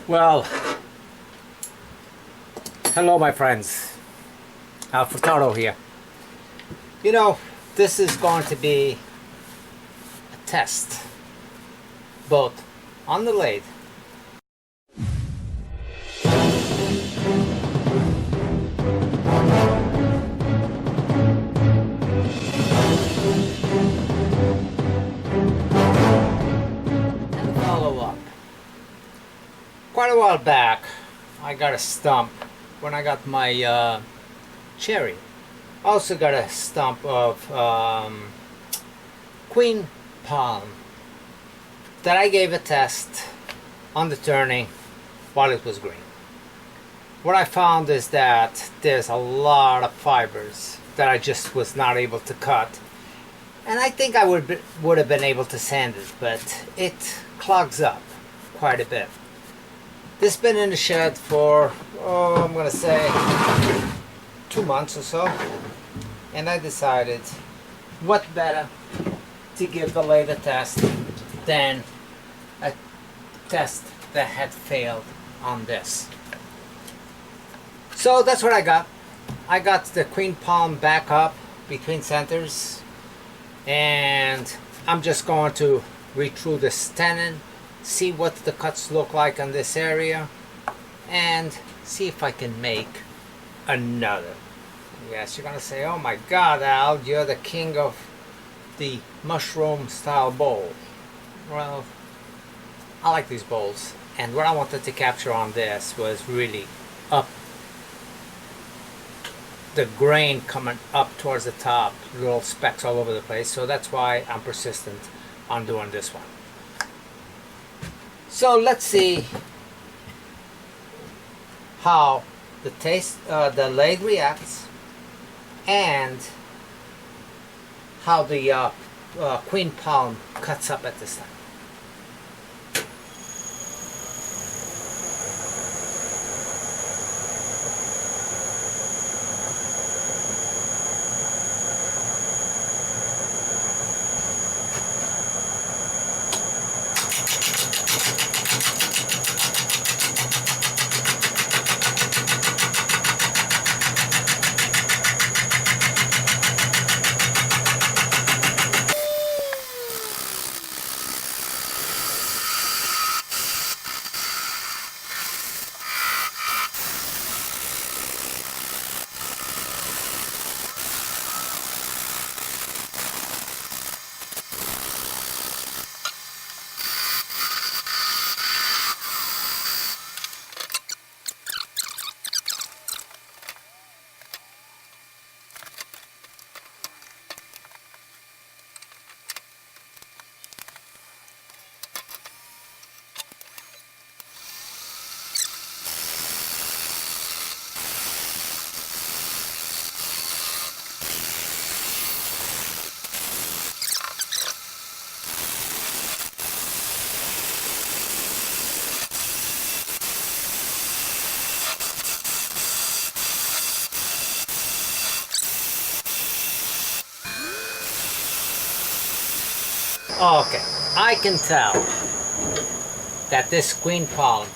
Well, hello my friends, Furtado here. You know, this is going to be a test, both on the lathe and follow-up. Quite a while back, I got a stump when I got my cherry. I also got a stump of queen palm that I gave a test on the turning while it was green. What I found is that there's a lot of fibers that I just was not able to cut, and I think I would have been able to sand it, but it clogs up quite a bit. This has been in the shed for, I'm going to say 2 months or so, and I decided what better to give the lathe a test than a test that had failed on this. So that's what I got. I got the queen palm back up between centers, and I'm just going to read through this tenon, see what the cuts look like on this area, and see if I can make another. Yes, you're gonna say, oh my god, Al, you're the king of the mushroom style bowl. Well, I like these bowls, and what I wanted to capture on this was really up the grain coming up towards the top, little specks all over the place. So that's why I'm persistent on doing this one. So let's see how the lathe reacts, and how the queen palm cuts up at this time. Okay, I can tell that this queen palm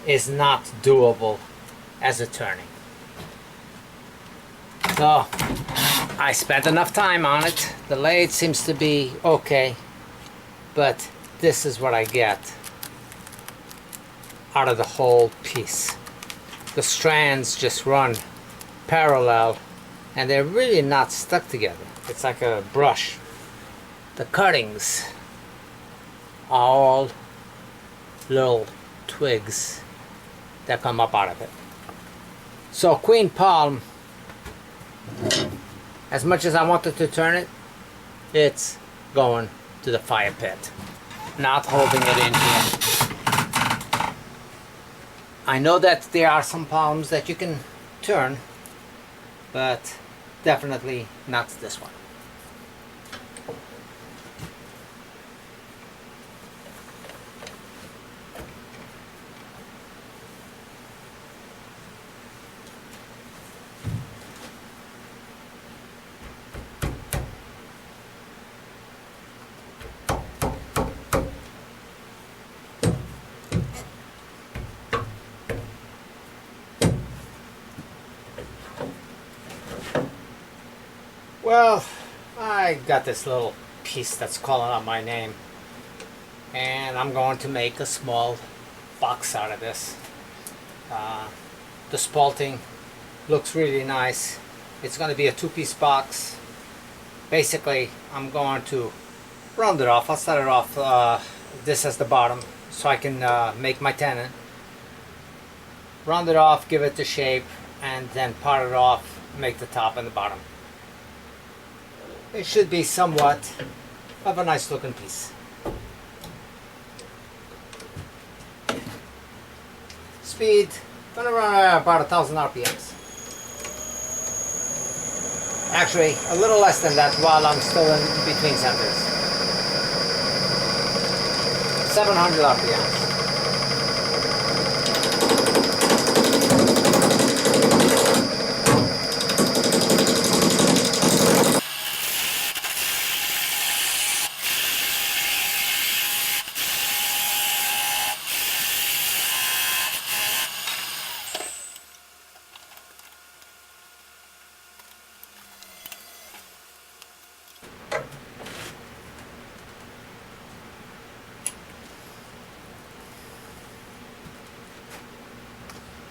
is not doable as a turning. So I spent enough time on it. The lathe seems to be okay, but this is what I get out of the whole piece. The strands just run parallel, and they're really not stuck together. It's like a brush. The cuttings are all little twigs that come up out of it. So queen palm, as much as I wanted to turn it, it's going to the fire pit. Not holding it in here. I know that there are some palms that you can turn, but definitely not this one. Well, I got this little piece that's calling out my name, and I'm going to make a small box out of this. The spalting looks really nice. It's going to be a two-piece box. Basically, I'm going to round it off. I'll start it off this as the bottom so I can make my tenon. Round it off, give it the shape, and then part it off, make the top and the bottom. It should be somewhat of a nice looking piece. Speed, gonna run about 1,000 RPMs. Actually, a little less than that while I'm still in between centers. 700 RPMs.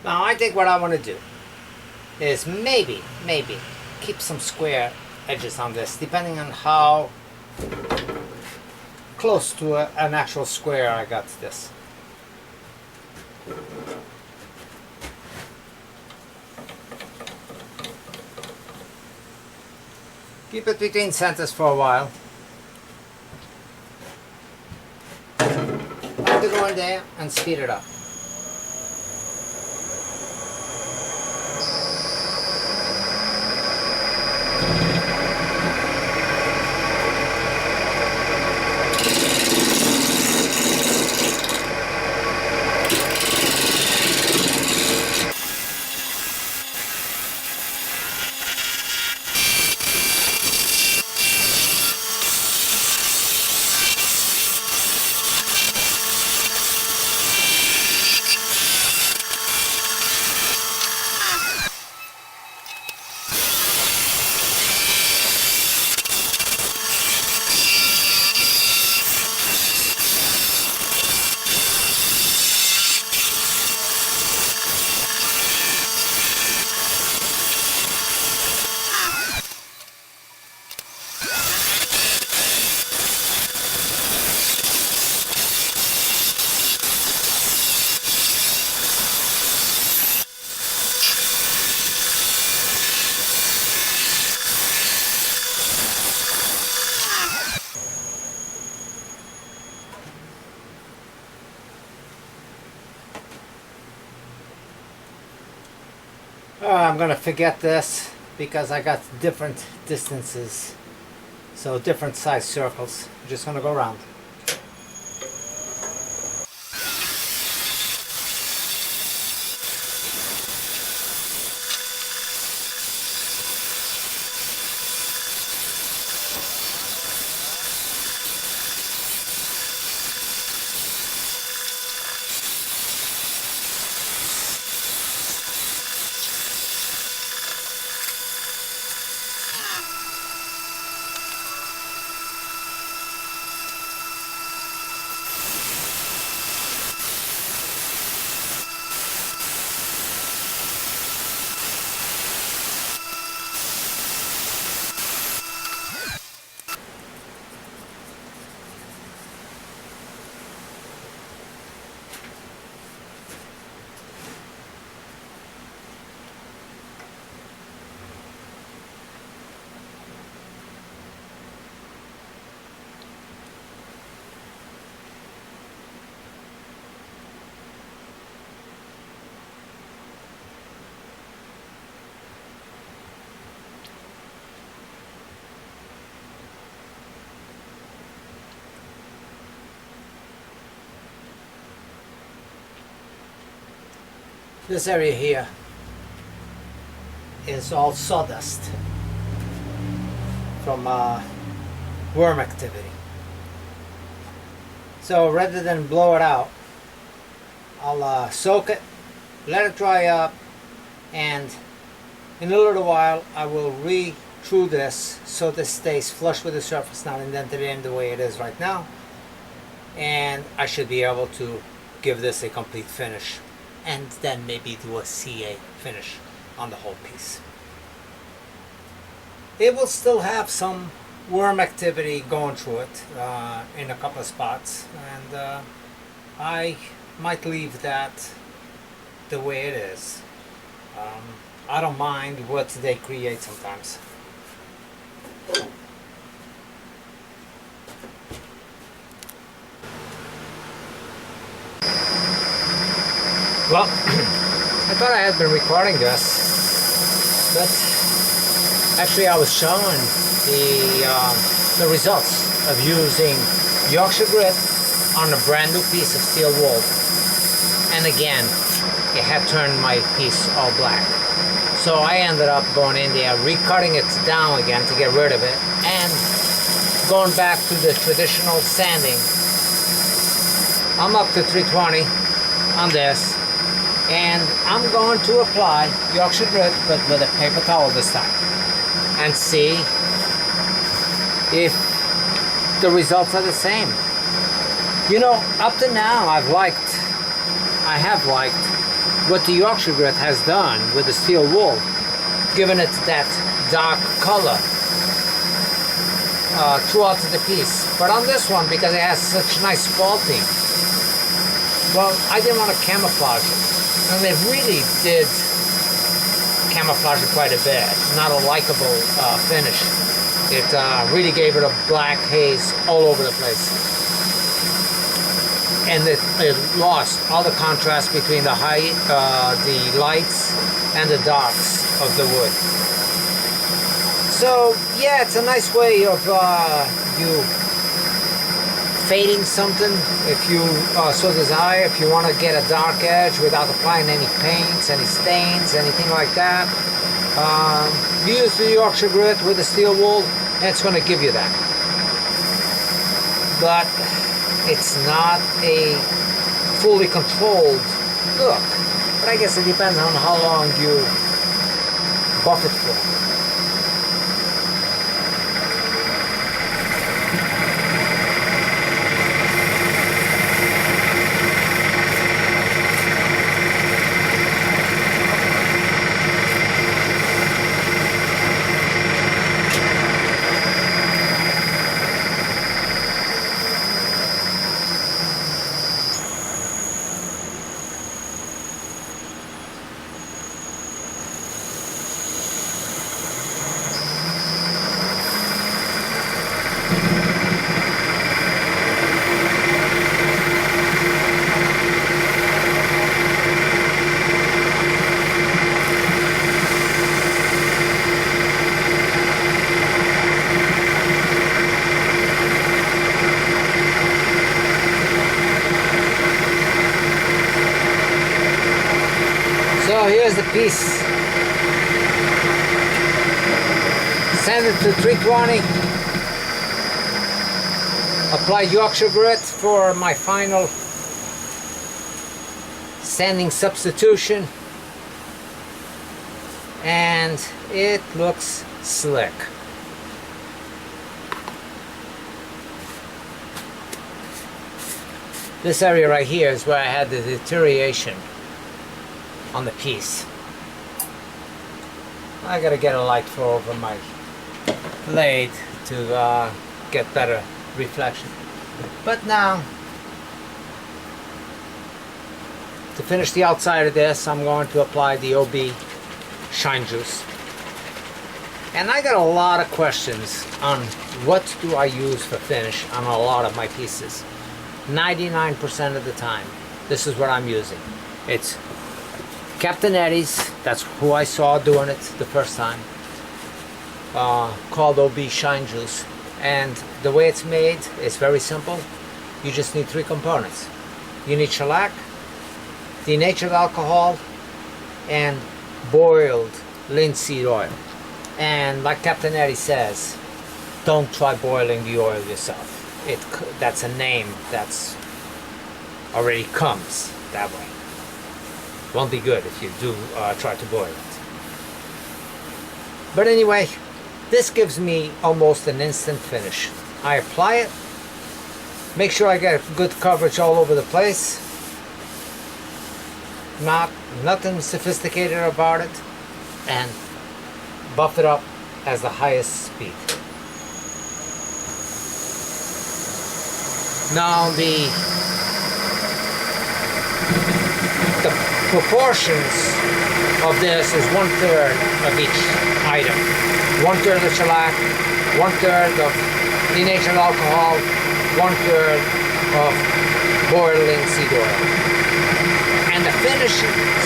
Now I think what I want to do is maybe keep some square edges on this, depending on how close to an actual square I got this. Keep it between centers for a while. I have to go in there and speed it up. I'm gonna forget this because I got different distances, so different size circles. I'm just gonna go around. This area here is all sawdust from worm activity. So rather than blow it out, I'll soak it, let it dry up, and in a little while I will through this so this stays flush with the surface, not indented in the way it is right now, and I should be able to give this a complete finish and then maybe do a CA finish on the whole piece. It will still have some worm activity going through it in a couple of spots, and I might leave that the way it is. I don't mind what they create sometimes. Well, I thought I had been recording this, but actually I was showing the results of using Yorkshire grit on a brand new piece of steel wool, and again it had turned my piece all black. So I ended up going in there, recutting it down again to get rid of it, and going back to the traditional sanding. I'm up to 320 on this, and I'm going to apply Yorkshire grit but with a paper towel this time and see if the results are the same. You know, up to now I have liked what the Yorkshire grit has done with the steel wool, giving it that dark color throughout the piece. But on this one, because it has such nice spalting, well, I didn't want to camouflage it. And they really did camouflage it quite a bit. Not a likable finish. It really gave it a black haze all over the place. And it lost all the contrast between the the lights and the darks of the wood. So yeah, it's a nice way of you fading something if you so desire. If you want to get a dark edge without applying any paints, any stains, anything like that, use the Yorkshire grit with the steel wool, and it's going to give you that. But it's not a fully controlled look. But I guess it depends on how long you buff it for. So here's the piece. Sand it to 320. Apply Yorkshire grit for my final sanding substitution. And it looks slick. This area right here is where I had the deterioration on the piece. I gotta get a light for over my blade to get better reflection. But now, to finish the outside of this, I'm going to apply the OB Shine Juice. And I got a lot of questions on what do I use for finish on a lot of my pieces. 99% of the time, this is what I'm using. It's Captain Eddie's, that's who I saw doing it the first time, called OB Shine Juice. And the way it's made is very simple. You just need 3 components. You need shellac, denatured alcohol, and boiled linseed oil. And like Captain Eddie says, don't try boiling the oil yourself. That's a name that's already comes that way. Won't be good if you do try to boil it. But anyway, This gives me almost an instant finish. I apply it, make sure I get good coverage all over the place. Nothing sophisticated about it, and buff it up as the highest speed. Now the proportions of this is 1/3 of each item. 1/3 of shellac, 1/3 of denatured alcohol, 1/3 of boiling seed oil. And the finishes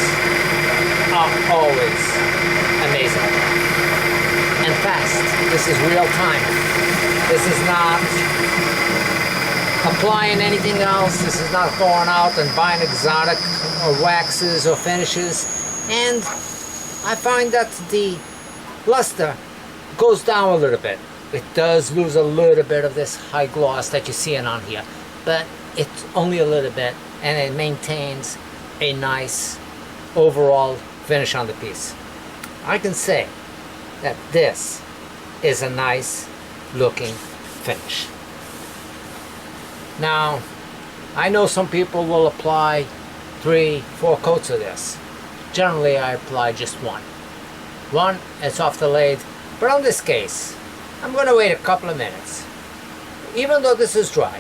are always amazing and fast. This is real time. This is not applying anything else. This is not going out and buying exotic or waxes or finishes. And I find that the luster goes down a little bit. It does lose a little bit of this high gloss that you're seeing on here, but it's only a little bit, and it maintains a nice overall finish on the piece. I can say that this is a nice looking finish. Now, I know some people will apply 3, 4 coats of this. Generally, I apply just one. One, it's off the lathe, but on this case, I'm going to wait a couple of minutes. Even though this is dry,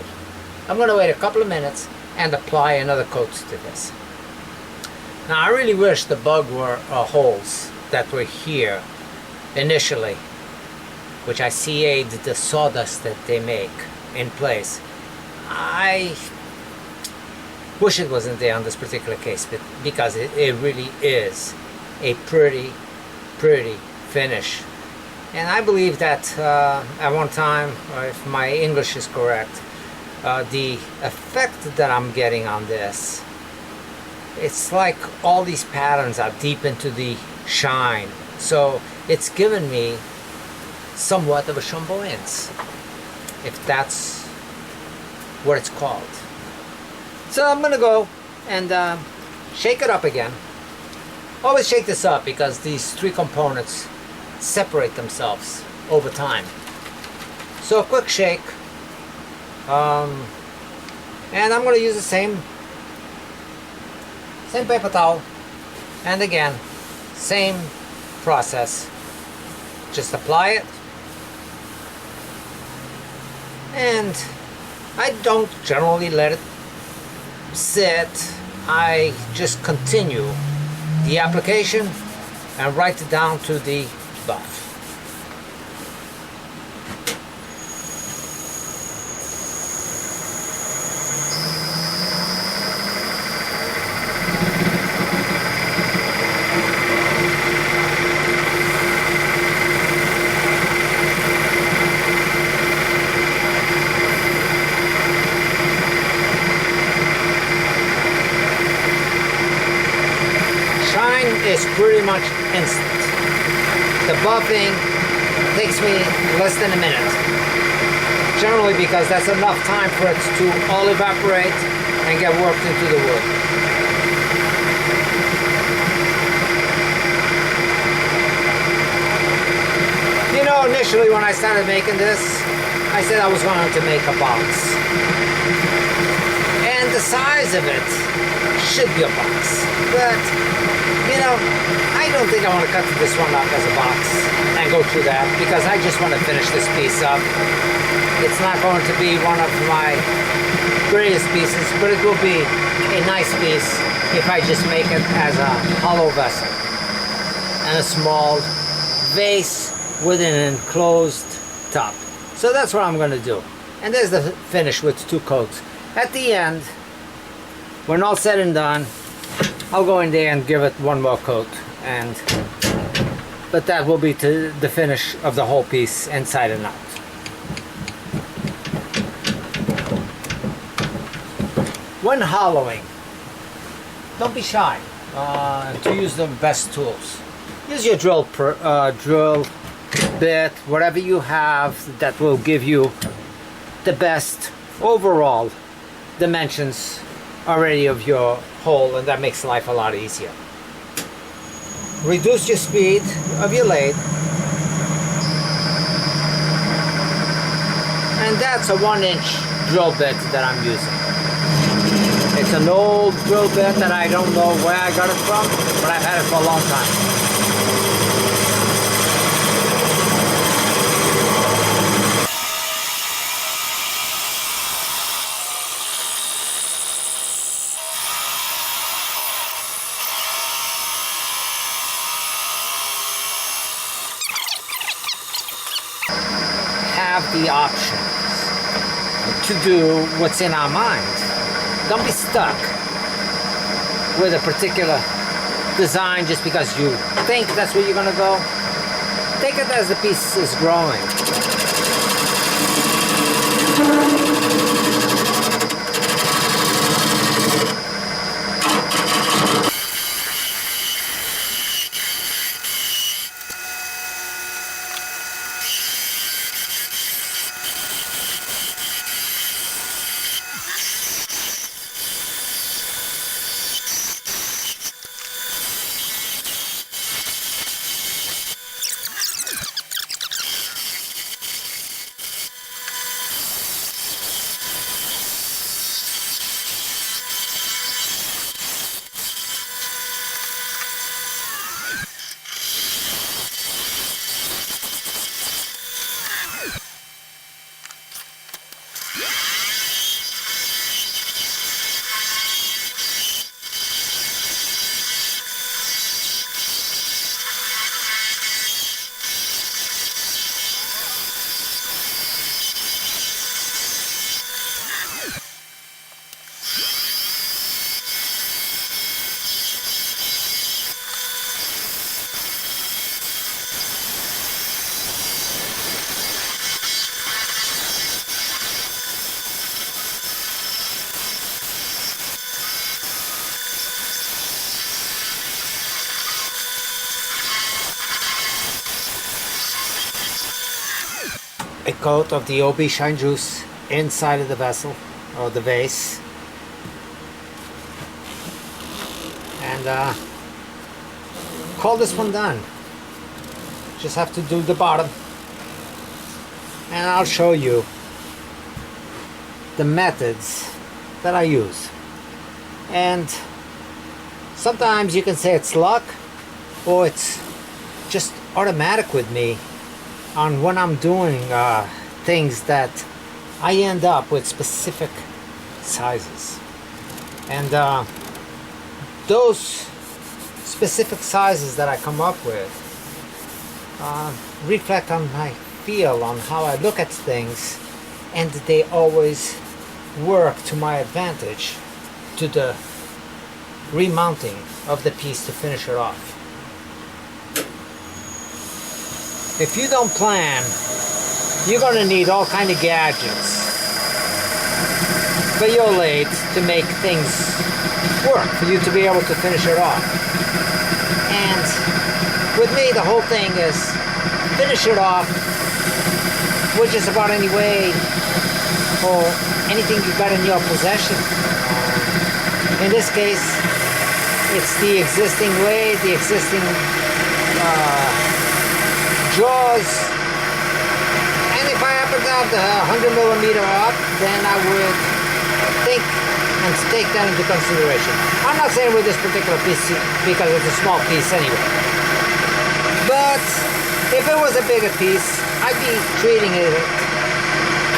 I'm going to wait a couple of minutes and apply another coat to this. Now, I really wish the bug holes that were here initially, which I CA'd the sawdust that they make in place. I wish it wasn't there on this particular case, but because it really is a pretty finish. And I believe that at one time, if my English is correct, the effect that I'm getting on this, it's like all these patterns are deep into the shine. So it's given me somewhat of a flamboyance, if that's what it's called. So I'm gonna go and shake it up again. Always shake this up because these 3 components separate themselves over time. So a quick shake, and I'm gonna use the same paper towel, and again, same process. Just apply it, and I don't generally let it sit. I just continue the application and write it down to the buff. Is pretty much instant. The buffing takes me less than a minute. Generally because that's enough time for it to all evaporate and get worked into the wood. You know, initially when I started making this, I said I was going to make a box. And the size of it should be a box. But you know, I don't think I want to cut this one up as a box and go through that, because I just want to finish this piece up. It's not going to be one of my greatest pieces, but it will be a nice piece if I just make it as a hollow vessel and a small vase with an enclosed top. So that's what I'm going to do. And there's the finish with 2 coats. At the end, when all said and done, I'll go in there and give it 1 more coat, but that will be to the finish of the whole piece inside and out. When hollowing, don't be shy to use the best tools. Use your drill bit, whatever you have that will give you the best overall dimensions already of your hole, and that makes life a lot easier. Reduce your speed of your lathe And that's a 1-inch drill bit that I'm using. It's an old drill bit that I don't know where I got it from, but I've had it for a long time. Have the options to do what's in our mind. Don't be stuck with a particular design just because you think that's where you're going to go. Take it as the piece is growing. A coat of the OB shine juice inside of the vessel or the vase, and call this one done. Just have to do the bottom, and I'll show you the methods that I use. And sometimes you can say it's luck, or it's just automatic with me on when I'm doing things that I end up with specific sizes. And those specific sizes that I come up with reflect on my feel, on how I look at things, and they always work to my advantage to the remounting of the piece to finish it off. If you don't plan, you're going to need all kind of gadgets for your lathe to make things work, for you to be able to finish it off. And with me, the whole thing is finish it off with just about any way or anything you got in your possession. In this case, it's the existing lathe, the existing jaws, and if I happen to have the 100mm up, then I would think and take that into consideration. I'm not saying with this particular piece because it's a small piece anyway, but if it was a bigger piece, I'd be treating it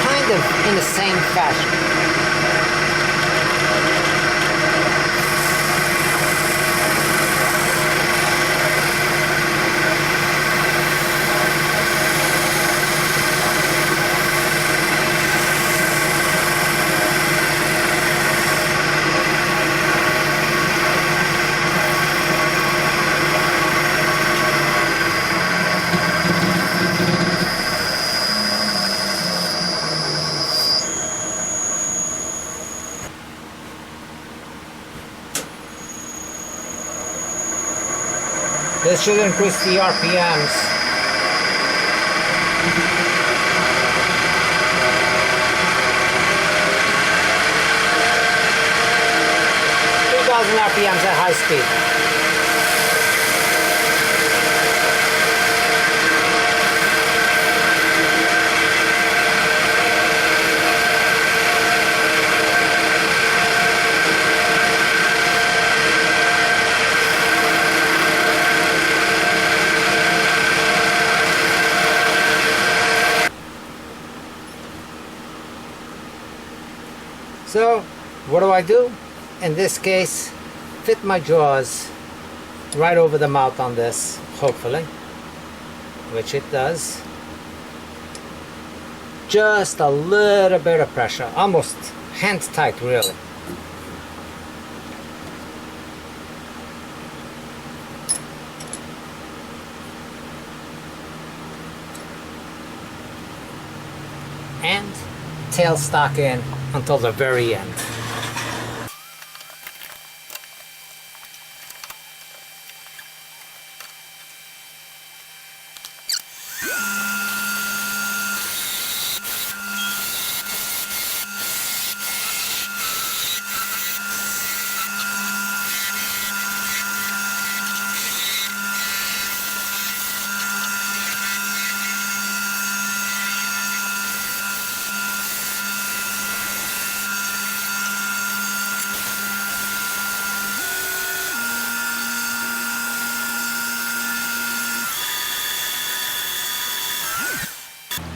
kind of in the same fashion. This should increase the RPMs. RPMs at high speed. So what do? In this case, fit my jaws right over the mouth on this, hopefully, which it does. Just a little bit of pressure, almost hand tight really. And tailstock in until the very end.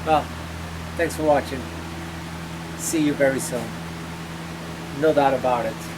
Well, thanks for watching. See you very soon. No doubt about it.